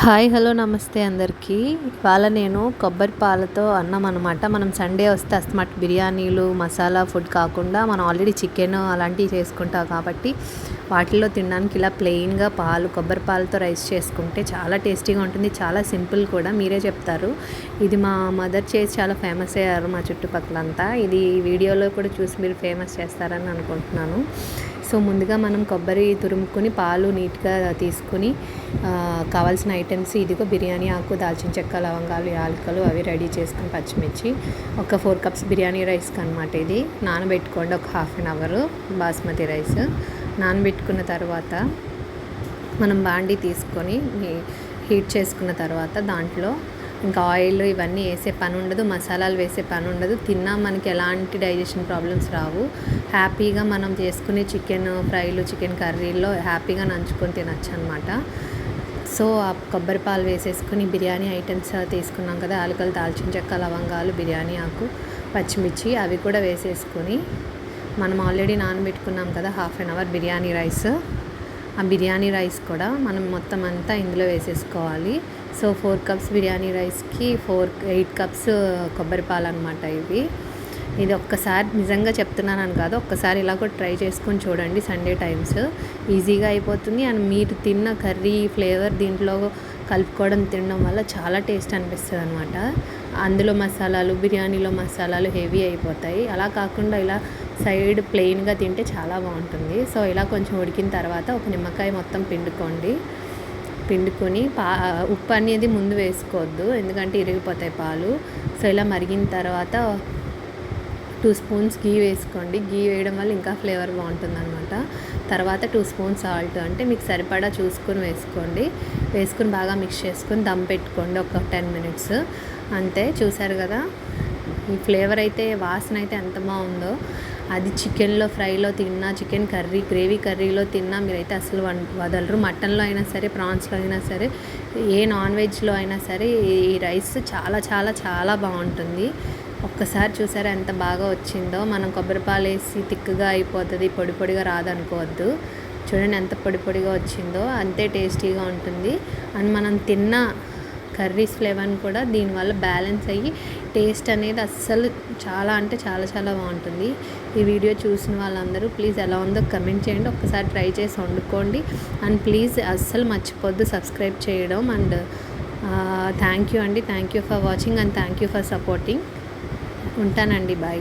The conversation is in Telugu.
హాయ్ హలో నమస్తే అందరికీ. ఇవాళ నేను కొబ్బరి పాలతో అన్నం అనమాట. మనం సండే వస్తే అస్తమాట్ బిర్యానీలు మసాలా ఫుడ్ కాకుండా మనం ఆల్రెడీ చికెన్ అలాంటివి చేసుకుంటాం కాబట్టి వాటిల్లో తినడానికి ఇలా ప్లెయిన్గా కొబ్బరి పాలతో రైస్ చేసుకుంటే చాలా టేస్టీగా ఉంటుంది. చాలా సింపుల్ కూడా, మీరే చెప్తారు. ఇది మా మదర్ చేసి చాలా ఫేమస్ అయ్యారు మా చుట్టుపక్కలంతా. ఇది వీడియోలో కూడా చూసి మీరు ఫేమస్ చేస్తారని అనుకుంటున్నాను. సో ముందుగా మనం కొబ్బరి తురుముకొని పాలు నీట్గా తీసుకుని కావాల్సిన ఐటమ్స్ ఇదిగో బిర్యానీ ఆకు, దాల్చిన చెక్క, లవంగాలు, యాలకులు అవి రెడీ చేసుకుని పచ్చిమిర్చి, ఒక 4 కప్స్ బిర్యానీ రైస్కి అనమాట. ఇది నానబెట్టుకోండి ఒక half an hour. Basmati rice నానబెట్టుకున్న తర్వాత మనం బాండీ తీసుకొని హీట్ చేసుకున్న తర్వాత దాంట్లో ఇంకా ఆయిల్ ఇవన్నీ వేసే పని ఉండదు, మసాలాలు వేసే పని ఉండదు. తిన్నా మనకి ఎలాంటి డైజెషన్ ప్రాబ్లమ్స్ రావు. హ్యాపీగా మనం చేసుకునే చికెన్ ఫ్రైలు, చికెన్ కర్రీల్లో హ్యాపీగా నంచుకొని తినచ్చు అనమాట. సో ఆ కొబ్బరి పాలు వేసేసుకొని బిర్యానీ ఐటమ్స్ తీసుకున్నాం కదా, యాలకులు, దాల్చిన చెక్క, లవంగాలు, బిర్యానీ ఆకు, పచ్చిమిర్చి అవి కూడా వేసేసుకొని మనం ఆల్రెడీ నానబెట్టుకున్నాం కదా half an hour biryani rice, ఆ బిర్యానీ రైస్ కూడా మనం మొత్తం అంతా ఇందులో వేసేసుకోవాలి. సో 4 కప్స్ బిర్యానీ రైస్కి 8 కప్స్ కొబ్బరి పాలు అనమాట ఇవి. ఇది ఒక్కసారి నిజంగా చెప్తున్నానని కాదు, ఒక్కసారి ఇలా కూడా ట్రై చేసుకొని చూడండి. సండే టైమ్స్ ఈజీగా అయిపోతుంది. అండ్ మీరు తిన్న కర్రీ ఫ్లేవర్ దీంట్లో కలుపుకోవడం తినడం వల్ల చాలా టేస్ట్ అనిపిస్తుంది అనమాట. అందులో మసాలాలు, బిర్యానీలో మసాలాలు హెవీ అయిపోతాయి. అలా కాకుండా ఇలా సైడ్ ప్లెయిన్గా తింటే చాలా బాగుంటుంది. సో ఇలా కొంచెం ఉడికిన తర్వాత ఒక నిమ్మకాయ మొత్తం పిండుకొని ఉప్పు అనేది ముందు వేసుకోవద్దు, ఎందుకంటే ఇరిగిపోతాయి పాలు. సో ఇలా మరిగిన తర్వాత 2 స్పూన్స్ గీ వేసుకోండి. గీ వేయడం వల్ల ఇంకా ఫ్లేవర్ బాగుంటుంది అనమాట. తర్వాత 2 స్పూన్స్ సాల్ట్, అంటే మీకు సరిపడా చూసుకొని వేసుకొని బాగా మిక్స్ చేసుకొని దమ్ పెట్టుకోండి ఒక 10 మినిట్స్ అంతే. చూసారు కదా, ఈ ఫ్లేవర్ అయితే, వాసన అయితే ఎంత బాగుందో. అది చికెన్లో ఫ్రైలో తిన్నా, చికెన్ కర్రీ గ్రేవీ కర్రీలో తిన్నా మీరైతే అసలు వదలరు. మటన్లో అయినా సరే, ప్రాన్స్లో అయినా సరే, ఏ నాన్ వెజ్లో అయినా సరే ఈ రైస్ చాలా చాలా చాలా బాగుంటుంది. ఒక్కసారి చూసారా ఎంత బాగా వచ్చిందో. మనం కొబ్బరి పాలు వేసి తిక్కుగా అయిపోతుంది, పొడి పొడిగా రాదనుకోవద్దు. చూడండి ఎంత పొడి పొడిగా వచ్చిందో, అంతే టేస్టీగా ఉంటుంది. అండ్ మనం తిన్న కర్రీస్ ఫ్లేవర్ని కూడా దీనివల్ల బ్యాలెన్స్ అయ్యి టేస్ట్ అనేది అస్సలు చాలా అంటే చాలా చాలా బాగుంటుంది. ఈ వీడియో చూసిన వాళ్ళందరూ ప్లీజ్ ఎలా ఉందో కమెంట్ చేయండి. ఒక్కసారి ట్రై చేసి వండుకోండి. అండ్ ప్లీజ్ అస్సలు మర్చిపోద్దు సబ్స్క్రైబ్ చేయడం. And thank you for watching and thank you for supporting. ఉంటానండి, బాయ్.